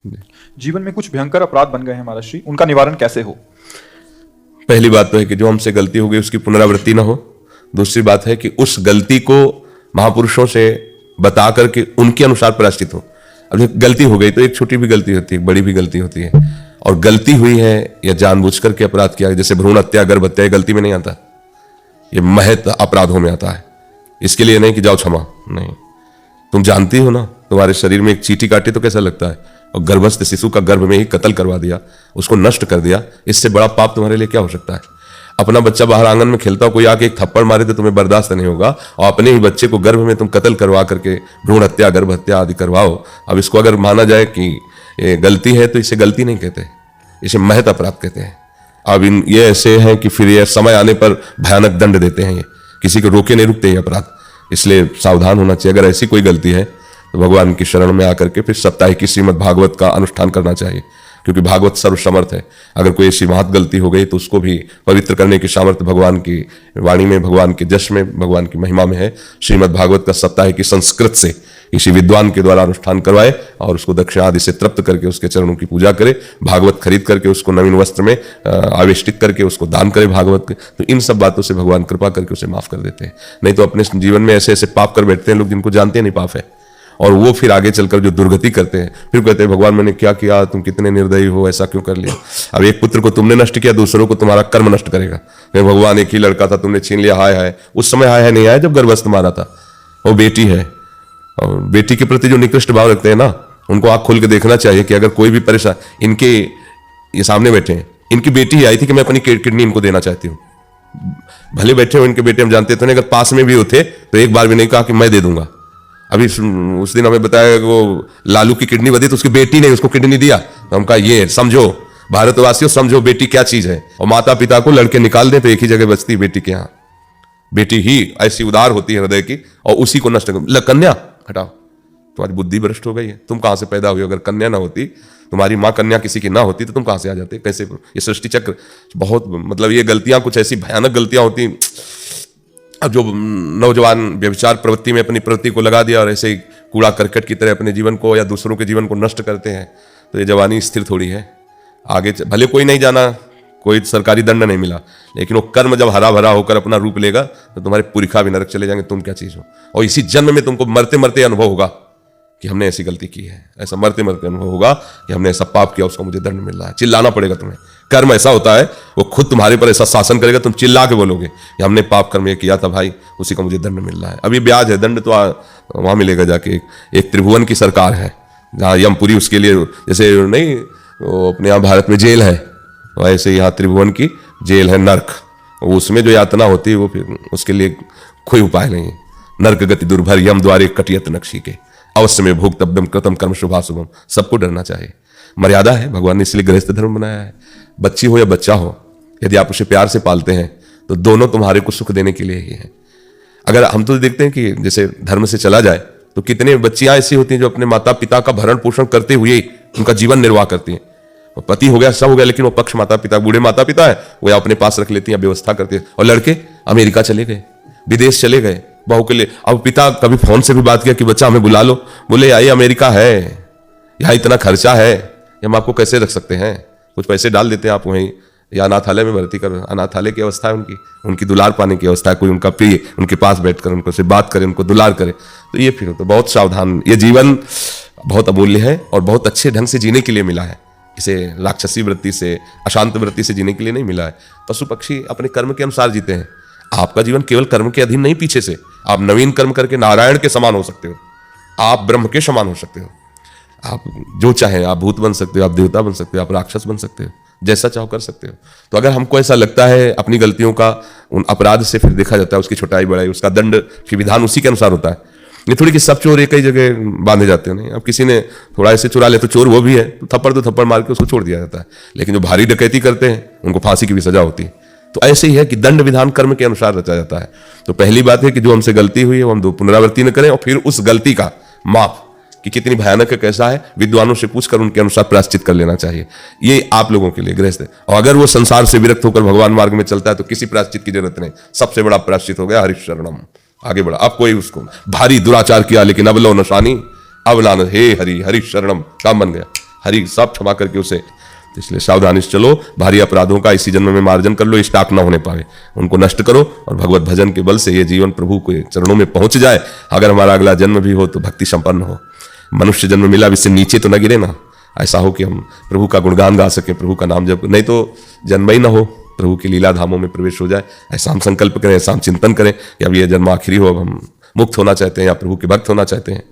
जीवन में कुछ भयंकर अपराध बन गए हैं महाराज, उनका निवारण कैसे हो? पहली बात तो है कि जो हमसे गलती हो गई उसकी पुनरावृत्ति ना हो। दूसरी बात है कि उस गलती को महापुरुषों से बता करके उनके अनुसार प्रायश्चित हो। अब जब गलती हो गई तो एक छोटी भी गलती होती है, बड़ी भी गलती होती है, और गलती हुई है या जानबूझ करके अपराध किया, जैसे भ्रूण हत्या, गर्भ हत्या, गलती में नहीं आता, ये महज अपराधों में आता है। इसके लिए नहीं कि जाओ क्षमा, नहीं। तुम जानती हो ना, तुम्हारे शरीर में एक चींटी काटे तो कैसा लगता है, और गर्भस्थ शिशु का गर्भ में ही कत्ल करवा दिया, उसको नष्ट कर दिया, इससे बड़ा पाप तुम्हारे लिए क्या हो सकता है? अपना बच्चा बाहर आंगन में खेलता हो, कोई आके एक थप्पड़ मारे तो तुम्हें बर्दाश्त नहीं होगा, और अपने ही बच्चे को गर्भ में तुम कत्ल करवा करके भ्रूण हत्या, गर्भ हत्या आदि करवाओ। अब इसको अगर माना जाए कि ये गलती है तो इसे गलती नहीं कहते, इसे महत अपराध कहते हैं। अब ये ऐसे हैं कि फिर ये समय आने पर भयानक दंड देते हैं, ये किसी को रोके नहीं रुकते ये अपराध। इसलिए सावधान होना चाहिए। अगर ऐसी कोई गलती है तो भगवान की शरण में आकर के फिर साप्ताहिक श्रीमद् भागवत का अनुष्ठान करना चाहिए, क्योंकि भागवत सर्वसमर्थ है। अगर कोई ऐसी महत गलती हो गई तो उसको भी पवित्र करने की सामर्थ्य भगवान की वाणी में, भगवान के जश में, भगवान की महिमा में है। श्रीमद् भागवत का साप्ताहिक संस्कृत से किसी विद्वान के द्वारा अनुष्ठान करवाए और उसको दक्षिणा आदि से तृप्त करके उसके चरणों की पूजा करे, भागवत खरीद करके उसको नवीन वस्त्र में आवेष्टित करके उसको दान करे भागवत के, तो इन सब बातों से भगवान कृपा करके उसे माफ कर देते हैं। नहीं तो अपने जीवन में ऐसे ऐसे पाप कर बैठते हैं लोग जिनको जानते नहीं पाप है, और वो फिर आगे चलकर जो दुर्गति करते हैं, फिर कहते हैं भगवान मैंने क्या किया, तुम कितने निर्दयी हो, ऐसा क्यों कर लिया। अब एक पुत्र को तुमने नष्ट किया, दूसरों को तुम्हारा कर्म नष्ट करेगा। भगवान एक ही लड़का था, तुमने छीन लिया, हाय हाय। उस समय हाय हाय नहीं आया जब गर्भस्थ मारा था। वो बेटी है, और बेटी के प्रति जो निकृष्ट भाव रखते हैं ना, उनको आंख खोल के देखना चाहिए कि अगर कोई भी परेशान, इनके ये सामने बैठे हैं, इनकी बेटी ही आई थी कि मैं अपनी किडनी इनको देना चाहती हूँ। भले बैठे हो इनके बेटे, हम जानते तो नहीं, अगर पास में भी होते तो एक बार भी नहीं कहा कि मैं दे दूंगा। अभी उस दिन हमें बताया वो लालू की किडनी बदी तो उसकी बेटी ने उसको किडनी दिया, तो हम कहा ये समझो भारतवासियों, समझो बेटी क्या चीज है। और माता पिता को लड़के निकाल दें तो एक ही जगह बचती बेटी के यहाँ। बेटी ही ऐसी उदार होती है हृदय की, और उसी को नष्ट कर। कन्या हटाओ, तुम्हारी बुद्धि भ्रष्ट हो गई है। तुम कहां से पैदा हुई? अगर कन्या ना होती, तुम्हारी माँ कन्या किसी की ना होती, तो तुम कहां से आ जाते? कैसे? ये सृष्टि चक्र बहुत, मतलब ये गलतियां कुछ ऐसी भयानक गलतियां होती। अब जो नौजवान व्यभिचार प्रवृत्ति में अपनी प्रवृत्ति को लगा दिया और ऐसे ही कूड़ा करकट की तरह अपने जीवन को या दूसरों के जीवन को नष्ट करते हैं, तो ये जवानी स्थिर थोड़ी है। आगे भले कोई नहीं जाना, कोई सरकारी दंड नहीं मिला, लेकिन वो कर्म जब हरा भरा होकर अपना रूप लेगा तो तुम्हारे पुरखा भी नरक चले जाएंगे, तुम क्या चीज हो। और इसी जन्म में तुमको मरते मरते अनुभव होगा कि हमने ऐसी गलती की है, ऐसा मरते मरते अनुभव होगा कि हमने ऐसा पाप किया, उसका मुझे दंड मिल रहा है। चिल्लाना पड़ेगा तुम्हें। कर्म ऐसा होता है, वो खुद तुम्हारे पर ऐसा शासन करेगा, तुम चिल्ला के बोलोगे कि हमने पाप कर्म ये किया था भाई, उसी का मुझे दंड मिल रहा है। अभी ब्याज है, दंड तो वहां मिलेगा जाके। एक त्रिभुवन की सरकार है जहाँ यमपुरी उसके लिए, जैसे नहीं वो अपने यहाँ भारत में जेल है, वैसे यहाँ त्रिभुवन की जेल है नर्क। उसमें जो यातना होती है वो फिर उसके लिए कोई उपाय नहीं है। नर्क गति दुर्भर यम द्वारे कटियत नक्शी के, अवश्य में भोक्तव्यम कृतम कर्म शुभाशुभम। सबको डरना चाहिए, मर्यादा है। भगवान ने इसलिए गृहस्थ धर्म बनाया है। बच्ची हो या बच्चा हो, यदि आप उसे प्यार से पालते हैं तो दोनों तुम्हारे को सुख देने के लिए ही है। अगर हम तो देखते हैं कि जैसे धर्म से चला जाए तो कितने बच्चियां ऐसी होती हैं जो अपने माता पिता का भरण पोषण करते हुए उनका जीवन निर्वाह करती हैं। पति हो गया, सब हो गया, लेकिन वो पक्ष माता पिता, बूढ़े माता पिता है, वो अपने पास रख लेती हैं, व्यवस्था करती है। और लड़के अमेरिका चले गए, विदेश चले गए बहू के लिए। अब पिता कभी फोन से भी बात किया कि बच्चा हमें बुला लो, बोले आई अमेरिका है, यहाँ इतना खर्चा है, हम आपको कैसे रख सकते हैं, कुछ पैसे डाल देते हैं आप वहीं, या अनाथालय में भर्ती करो। अनाथालय की अवस्था है उनकी दुलार पाने की अवस्था है, कोई उनका प्रिय उनके पास बैठकर उनको से बात करे, उनको दुलार करे। तो ये फिर तो बहुत सावधान। ये जीवन बहुत अमूल्य है और बहुत अच्छे ढंग से जीने के लिए मिला है। इसे राक्षसी वृत्ति से, अशांत वृत्ति से जीने के लिए नहीं मिला है। पशु पक्षी अपने कर्म के अनुसार जीते हैं। आपका जीवन केवल कर्म के अधीन नहीं, पीछे से आप नवीन कर्म करके नारायण के समान हो सकते हो, आप ब्रह्म के समान हो सकते हो। आप जो चाहे, आप भूत बन सकते हो, आप देवता बन सकते हो, आप राक्षस बन सकते हो, जैसा चाहो कर सकते हो। तो अगर हमको ऐसा लगता है अपनी गलतियों का, उन अपराध से फिर देखा जाता है उसकी छोटाई बड़ाई, उसका दंड की विधान उसी के अनुसार होता है। ये थोड़ी कि सब चोर एक ही जगह बांधे जाते हैं, नहीं। अब किसी ने थोड़ा ऐसे चुरा ले तो चोर वो भी है, तो थप्पड़ मार के उसको छोड़ दिया जाता है। लेकिन जो भारी डकैती करते हैं उनको फांसी की भी सजा होती है। तो ऐसे ही है कि दंड विधान कर्म के अनुसार रचा जाता है। तो पहली बात है कि जो हमसे गलती हुई है वो हम पुनरावृत्ति न करें, और फिर उस गलती का माप कि कितनी भयानक है, कैसा है, विद्वानों से पूछकर उनके अनुसार प्रायश्चित कर लेना चाहिए। ये आप लोगों के लिए गृहस्थ है। और अगर वो संसार से विरक्त होकर भगवान मार्ग में चलता है तो किसी प्रायश्चित की जरूरत नहीं। सबसे बड़ा प्रायश्चित हो गया हरिशरणम, आगे बढ़ा। अब कोई उसको भारी दुराचार किया लेकिन अब लो नशानी, अब नान हे हरि हरिशरणम, काम बन गया। हरि सब क्षमा करके उसे, तो इसलिए सावधानी से चलो, भारी अपराधों का इसी जन्म में मार्जन कर लो, स्टॉक ना होने पावे, उनको नष्ट करो और भगवत भजन के बल से ये जीवन प्रभु के चरणों में पहुंच जाए। अगर हमारा अगला जन्म भी हो तो भक्ति संपन्न हो, मनुष्य जन्म मिला इससे नीचे तो न गिरे ना, ऐसा हो कि हम प्रभु का गुणगान गा सके, प्रभु का नाम जप, नहीं तो जन्म ही ना हो, प्रभु की लीला धामों में प्रवेश हो जाए। ऐसा हम संकल्प करें, ऐसा हम चिंतन करें कि अब ये जन्म आखिरी हो, अब हम मुक्त होना चाहते हैं या प्रभु के भक्त होना चाहते हैं।